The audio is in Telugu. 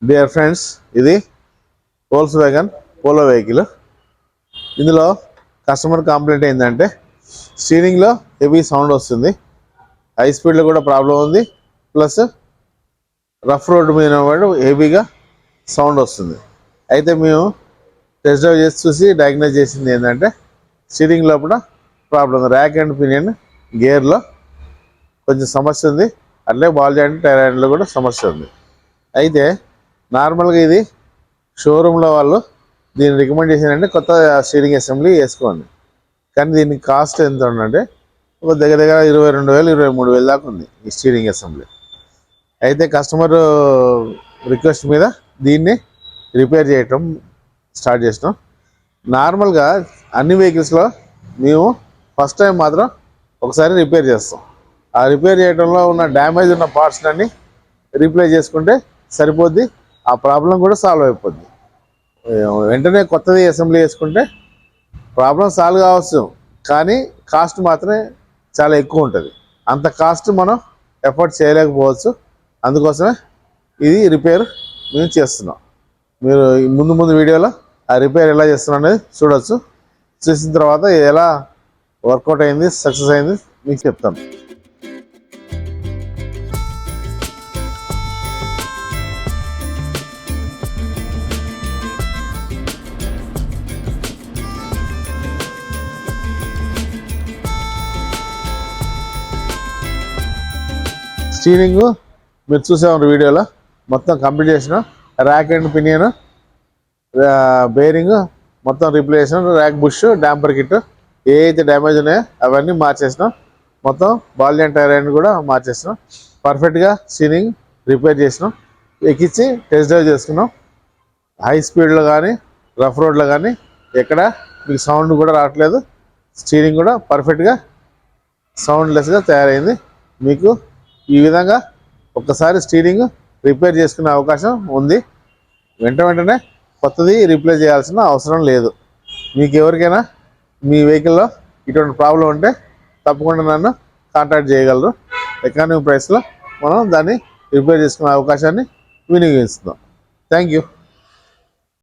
డియర్ ఫ్రెండ్స్, ఇది వోల్క్స్ వ్యాగన్ పోలో వెహికల్. ఇందులో కస్టమర్ కంప్లైంట్ ఏంటంటే స్టీరింగ్లో హెవీ సౌండ్ వస్తుంది, హై స్పీడ్లో కూడా ప్రాబ్లం ఉంది, ప్లస్ రఫ్ రోడ్డు మీద హెవీగా సౌండ్ వస్తుంది. అయితే మేము టెస్ట్ డ్రైవ్ చేసి చూసి డయాగ్నోజ్ చేసింది ఏంటంటే స్టీరింగ్ లోపల ప్రాబ్లం ఉంది, ర్యాక్ అండ్ పినియన్ గేర్లో కొంచెం సమస్య ఉంది, అట్లే బాల్ జాయింట్ టైర్ హ్యాండ్లో కూడా సమస్య ఉంది. అయితే నార్మల్గా ఇది షోరూంలో వాళ్ళు దీన్ని రికమెండ్ చేశారంటే కొత్త స్టీరింగ్ అసెంబ్లీ వేసుకోండి, కానీ దీనికి కాస్ట్ ఎంత ఉందంటే ఒక దగ్గర 22,000 23,000 దాకా ఉంది ఈ స్టీరింగ్ అసెంబ్లీ. అయితే కస్టమర్ రిక్వెస్ట్ మీద దీన్ని రిపేర్ చేయటం స్టార్ట్ చేసినాం. నార్మల్గా అన్ని వెహికల్స్లో మేము ఫస్ట్ టైం మాత్రం ఒకసారి రిపేర్ చేస్తాం. ఆ రిపేర్ చేయడంలో ఉన్న డ్యామేజ్ ఉన్న పార్ట్స్లన్నీ రీప్లేస్ చేసుకుంటే సరిపోద్ది, ఆ ప్రాబ్లం కూడా సాల్వ్ అయిపోద్ది. వెంటనే కొత్తది అసెంబ్లీ చేసుకుంటే ప్రాబ్లం సాల్వ్ కావచ్చు, కానీ కాస్ట్ మాత్రమే చాలా ఎక్కువ ఉంటుంది. అంత కాస్ట్ మనం ఎఫర్ట్ చేయలేకపోవచ్చు. అందుకోసమే ఇది రిపేర్ మేము చేస్తున్నాం. మీరు ముందు వీడియోలో ఆ రిపేర్ ఎలా చేస్తున్నాం అనేది చూడవచ్చు. చూసిన తర్వాత ఎలా వర్కౌట్ అయింది, సక్సెస్ అయింది మీకు చెప్తాను. స్టీరింగ్ మీరు చూసాము వీడియోలో మొత్తం కంప్లీట్ చేసిన, ర్యాక్ అండ్ పినియన్, బేరింగ్ మొత్తం రీప్లేస్ చేసినాం, ర్యాక్ బుష్, డాంపర్ కిట్ ఏ అయితే డ్యామేజ్ ఉన్నాయో అవన్నీ మార్చేసినాం, మొత్తం బాల్ జాయింట్ టైర్ హ్యాండ్ కూడా మార్చేసినాం, పర్ఫెక్ట్గా స్టీరింగ్ రిపేర్ చేసినాం, ఎక్కించి టెస్ట్ డ్రైవ్ చేసుకున్నాం. హై స్పీడ్లో కానీ రఫ్ రోడ్లో కానీ ఎక్కడ మీకు సౌండ్ కూడా రావట్లేదు, స్టీరింగ్ కూడా పర్ఫెక్ట్గా సౌండ్లెస్గా తయారైంది. మీకు ఈ విధంగా ఒక్కసారి స్టీరింగ్ రిపేర్ చేసుకునే అవకాశం ఉంది. వెంటనే కొత్తది రీప్లేస్ చేయాల్సిన అవసరం లేదు. మీకు ఎవరికైనా మీ వెహికల్లో ఇటువంటి ప్రాబ్లం ఉంటే తప్పకుండా నన్ను కాంటాక్ట్ చేయగలరు. ఎకానమీ ప్రైస్లో మనం దాన్ని రిపేర్ చేసుకునే అవకాశాన్ని వినియోగిస్తున్నాం. Thank you.